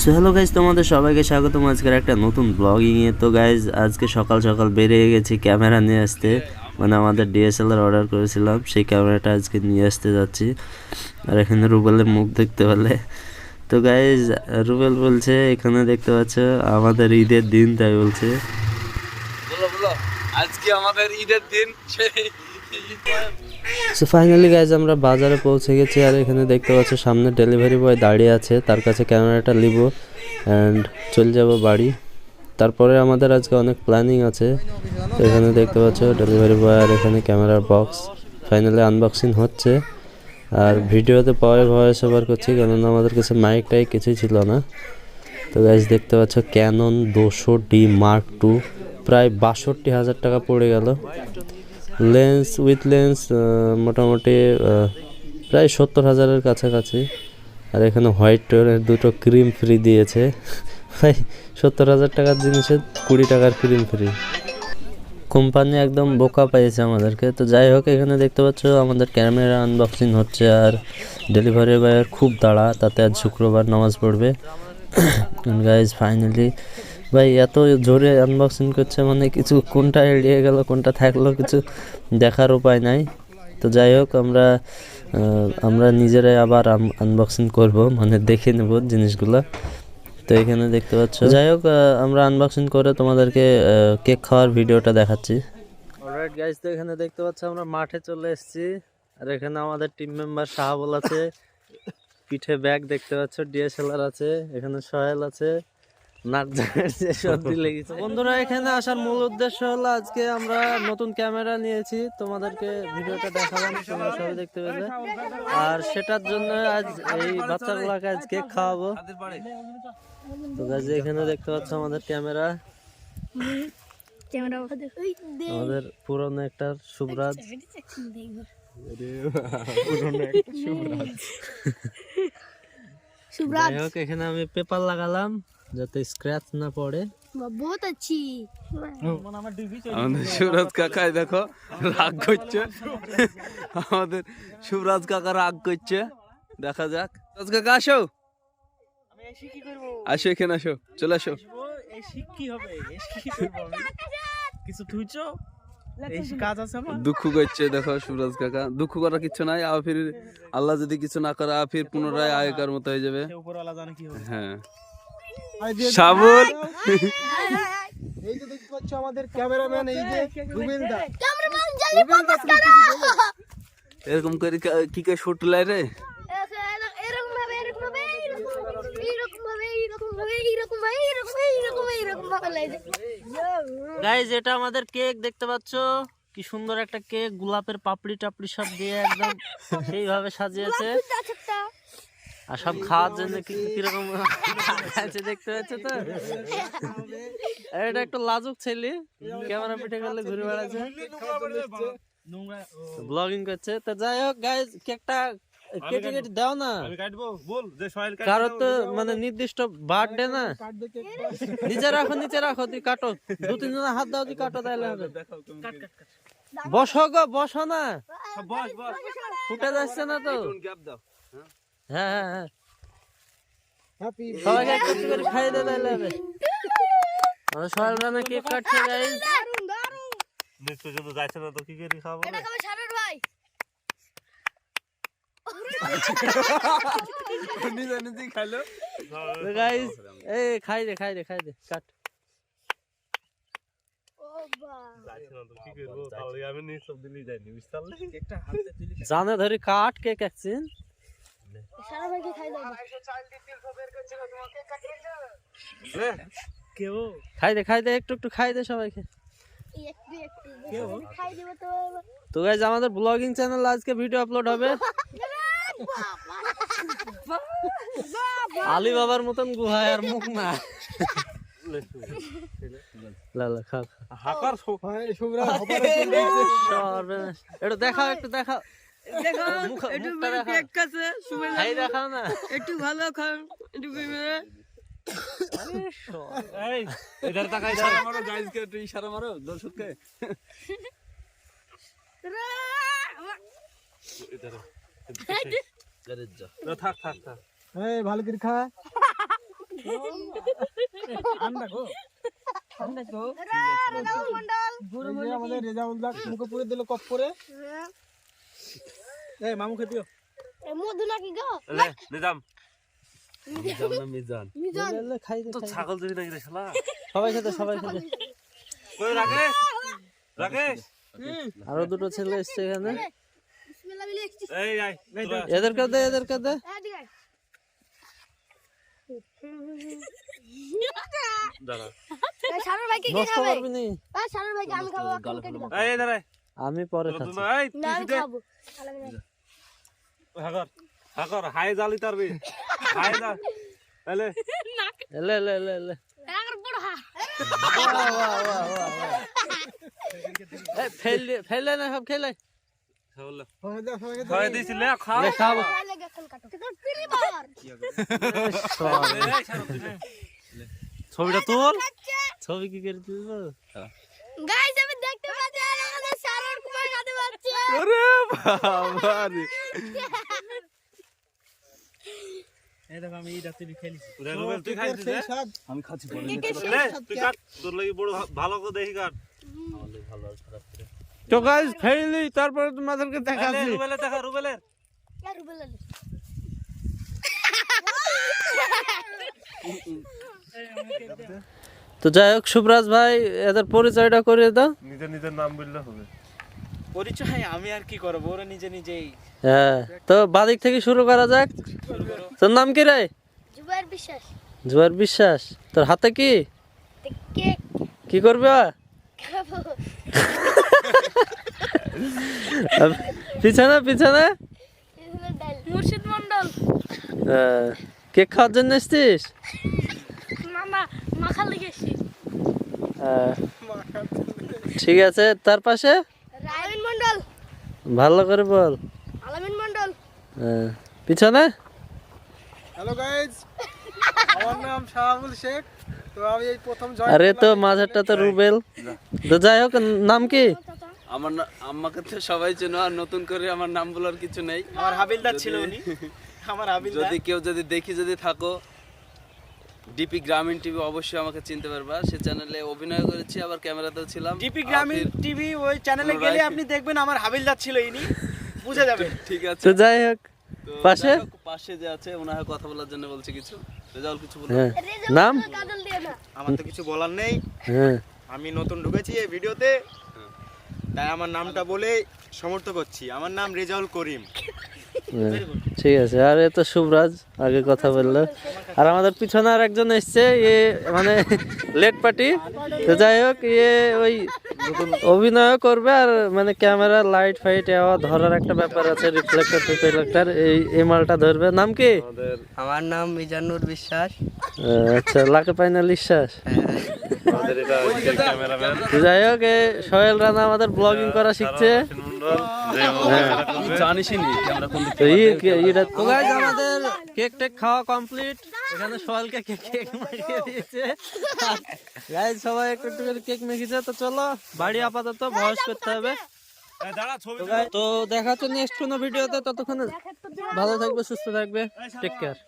So hello guys, তোমাদের সবাইকে স্বাগতম আজকের একটা নতুন ব্লগিংয়ে। তো গাইজ আজকে সকাল সকাল বেরিয়ে গেছি ক্যামেরা নিয়ে আসতে, মানে আমাদের ডিএসএলআর অর্ডার করেছিলাম, সেই ক্যামেরাটা আজকে নিয়ে আসতে যাচ্ছি। আর এখানে রুবেলের মুখ দেখতে পেলে। তো গাইজ রুবেল বলছে এখানে দেখতে পাচ্ছ আমাদের ঈদের দিন, তাই বলছে আজকে আমাদের ঈদের দিন। সো ফাইনালি গাইজ আমরা বাজারে পৌঁছে গেছি, আর এখানে দেখতে পাচ্ছ সামনে ডেলিভারি বয় দাঁড়িয়ে আছে, তার কাছে ক্যামেরাটা নিব অ্যান্ড চলে যাব বাড়ি। তারপরে আমাদের আজকে অনেক প্ল্যানিং আছে। তো এখানে দেখতে পাচ্ছ ডেলিভারি বয় আর এখানে ক্যামেরার বক্স ফাইনালি আনবক্সিং হচ্ছে। আর ভিডিওতে পরে ভয়েস ওভার করছি, কেননা আমাদের কাছে মাইক টাইক কিছুই ছিল না। তো গাইজ দেখতে পাচ্ছ ক্যানন 200D Mark II, প্রায় 62,000 টাকা পড়ে গেল। লেন্স উইথ লেন্স মোটামুটি প্রায় 70,000-এর কাছাকাছি। আর এখানে হোয়াইট টোনের দুটো ক্রিম ফ্রি দিয়েছে। ভাই 70,000 টাকার জিনিসে 20 টাকার ক্রিম ফ্রি। কোম্পানি একদম বোকা পেয়েছে আমাদেরকে। তো যাই হোক, এখানে দেখতে পাচ্ছ আমাদের ক্যামেরা আনবক্সিং হচ্ছে, আর ডেলিভারি বয়ের খুব তাড়া, তাতে আজ শুক্রবার নামাজ পড়বে। গাইজ ফাইনালি ভাই এত জোরে আনবক্সিং করছে, মানে কিছু কোনটা এড়িয়ে গেল কোনটা থাকলো কিছু দেখার উপায় নাই। তো যাই হোক, আমরা নিজেরাই আবার আনবক্সিং করব, মানে দেখে নেব জিনিসগুলো। তো এখানে দেখতে পাচ্ছ, যাই হোক আমরা আনবক্সিং করে তোমাদেরকে কেক খাওয়ার ভিডিওটা দেখাচ্ছি। অলরাইট গাইজ, তো এখানে দেখতে পাচ্ছ আমরা মাঠে চলে এসেছি, আর এখানে আমাদের টিম মেম্বার শাহাবুল আছে, পিঠে ব্যাগ দেখতে পাচ্ছ, ডিএসএলআর আছে, এখানে সোহেল আছে, বন্ধুরা এখানে আসার মূল উদ্দেশ্য হলো আজকে আমরা নতুন ক্যামেরা নিয়েছি, তোমাদেরকে ভিডিওটা দেখালাম, তোমরা সবাই দেখতে পেলে। আর সেটার জন্য আজ এই বাচ্চাগুলোকে আজ কেক খাওয়াবো। তো গাইজ এখানে দেখতে পাচ্ছ আমাদের ক্যামেরা, আমাদের পুরনো একটা শুভরাজ। যাই হোক, এখানে আমি পেপার লাগালাম যাতে স্ক্র্যাচ না পড়ে। বহুত আচ্ছি। আমাদের সুরাজ কাকাই দেখো রাগ করছে, আমাদের সুরাজ কাকা রাগ করছে। দেখা যাক, সুরাজ কাকা আসো, আসো এখানে আসো, চলে আসো। দুঃখ করছে দেখো সুরাজ কাকা, দুঃখ করার কিছু নাই। আর ফির আল্লাহ যদি কিছু না করে, আর ফির পুনরায় আগেকার মতো হয়ে যাবে। হ্যাঁ শাবুল, এই যে দেখতে পাচ্ছ আমাদের ক্যামেরাম্যান, এই যে রুবেল দা। ক্যামেরাম্যান জালি ফোকাস করো। এরকম করে কি কে শুট লাই রে? এরকম ভাবে গাইজ এটা আমাদের কেক দেখতে পাচ্ছ, কি সুন্দর একটা কেক, গোলাপের পাপড়ি টাপড়ি সব দিয়ে একদম সেইভাবে সাজিয়েছে। আর সব খাওয়ার জন্য কিরকম আছে দেখতে পাচ্ছ তো। এটা একটা লাজুক ছেলে, ক্যামেরা পিঠে করলে ঘুরে বেড়াচ্ছে, ব্লগিং করছে। তো যাই হোক গাইজ, কেকটা কেটে কেটে দাও না, কারো তো মানে নির্দিষ্ট বার্থডে না। নিচে রাখো, তুই কাটো, 2-3 জন হাত দাও, তুই কাটো, তাহলে হবে। বসো গো, বসো না, ফুটে যাচ্ছে না তো। হ্যাঁ সবাইকে একটু করে খাইয়ে দে, তাহলে হবে। সবাই রান্না কেক কাটছে গাইজ। যাচ্ছে না তো কি করে খাবো ভাই। নিজে খাইলো গাইজ, এই খাই দে কাট। জানে ধরে কাট কেক একদিন। সারা ভাইকে খাই দাও। খাই দে একটু খাই দে সবাইকে। একটু খাই দিব তো। তো গাইজ আমাদের ব্লগিং চ্যানেল আজকে ভিডিও আপলোড হবে। আলী বাবার মতন গুহা আর মুখ না। একটু দেখাও না, একটু ভালো খাও, একটু ইশারা মারো দর্শককে। ভালো করে খা। রাহুল মন্ডল এই যে আমাদের রেজাউল দা মুখে পুরে দিল কপ করে। এই মামু খেতে দিও। এ মধু নাকি গো নিজাম না মিজান মিজান খাই দে, তো খাই দে। ছাগল দিবি নাকি রে শালা সবাই খেতে, সবাই খেতে। কই রাকেশ রাকেশ আরো দুটো ছেলে এসছে এখানে, বিসমিল্লাহ বলে একটু এই আয় তোরা। এদেরকে দে, এদেরকে দে। এদিকে দাঁড়া এই শানুর ভাইকে কে নষ্ট খাবে করবি নি। এই শানুর ভাইকে আমি খাবো আপনি কেটে দাও এই দাঁড়ায় আমি পরে তোরা খাচ্ছি। দুজন এই না তুই আমি দে খাবো আলাদা না হাগর হাগর হাই জালি তারবি হাই যা তাহলে এলে এলে এলে এলে। আগর বড় হা এই ফেলে না, সব খেলে। খাওয়ালে সবাই দাও, সবাইকে দাও। খাওয়াই দিছিস লে খাও লে, খাবো। তাহলে গেছল কাটো তো পিলিবার ছবিটা তোল ছবি কি করে তুলবো? গাইস আমি দেখতে পাচ্ছি আর আমাদের শানুর কুমার খাতে পাচ্ছে আরে বাবা রে এই দেখো আমি এই রাতে খেলেছি। রুবেল তুই খাইছিস সেই রে স্বাদ। আমি খাচ্ছি লে তুই কাট তোর লাগি বড় ভালো করে দেখি কাট তো গাইস ফেলি, তারপরে তোমাদেরকে দেখাচ্ছি। রুবেলে দেখা রুবেলের यार रुबल তো যাই হোক, শুভরাজ ভাই এদের পরিচয়টা করে দাও। নিজের নিজের নাম বললে হবে পরিচয় আমি আর কি করব, ওরা নিজে নিজেই। হ্যাঁ, তো বাদিক থেকে শুরু করা যাক। তোর নাম কি রে? जुबाइर বিশ্বাস জুয়ার বিশ্বাস। তোর হাতে কি কে কি করবে? খাবো পিছনে পিছনে। মুর্শিদ মন্ডল কেক খাওয়ার জন্য এসছিস? মামা মাখা লেগেছি ঠিক আছে, তার পাশে রায়ন মন্ডল ভালো করে বল। আলামিন মন্ডল পিছনে। হ্যালো গাইস, আমার নাম শাহাবুল শেখ। তো আমি এই প্রথম জয়েন আরে তো মাঝেরটা তো রুবেল। তো যাই হোক, নাম কি? আমার আমাকে তো সবাই চেনো, আর নতুন করে আমার নাম বলার কিছু নেই। আমার হাবিলদার ছিল উনি, আমার হাবিলদার। যদি কেউ যদি দেখি যদি থাকো ডিপি গ্রামীণ টিভি অবশ্যই আমাকে চিনতে পারবা। সে চ্যানেলে অভিনয় করেছি, আবার ক্যামেরাতেও ছিলাম। ডিপি গ্রামীণ টিভি ওই চ্যানেলে গেলে আপনি দেখবেন আমার হাবিলদার ছিল ইনি, বুঝে যাবেন। ঠিক আছে, তো যাই হোক, তো পাশে? যাই হোক, পাশে যে আছে ওনার কথা বলার জন্য বলছি কিছু। রেজাউল কিছু বলো। হ্যাঁ, নাম? কাজল দিয়ে না আমার তো কিছু বলার নেই, হ্যাঁ, আমি নতুন ঢুকেছি এই ভিডিওতে, তাই আমার নামটা বলে সমর্থ করছি। আমার নাম রেজাউল করিম। হ্যাঁ, ঠিক আছে। আর এ তো শুভরাজ আগে কথা বললো। আর আমাদের পিছনে আর একজন এসছে, এ মানে লেট পার্টি। তো যাই হোক, এ ওই অভিনয় করবে, আর মানে ক্যামেরা লাইট ফাইট ধরার একটা ব্যাপার আছে, রিফ্লেক্টর টিফ্লেক্টর, এই মালটা ধরবে। নাম কি? আমার নাম মিজানুর বিশ্বাস। আচ্ছা, লাকে পাইনা বিশ্বাস। আমাদের এটা ক্যামেরাম্যান তো যাই হোক, এ সোহেল রানা আমাদের ব্লগিং করা শিখছে। জানিসই নি ক্যামেরা কোন দিকে। তো গাইস, আমাদের কেক টেক খাওয়া কমপ্লিট। এখানে সোহেলকে কেক মাখিয়ে দিয়েছে। গাইস, সবাই একটু একটু করে কেক মেখেছে। তো চলো বাড়ি, আপাতত ভয়েস করতে হবে। দাঁড়া ছবি তো দেখা হচ্ছে নেক্সট কোনো ভিডিওতে। ততক্ষণ ভালো থাকবে, সুস্থ থাকবে, টেক কেয়ার।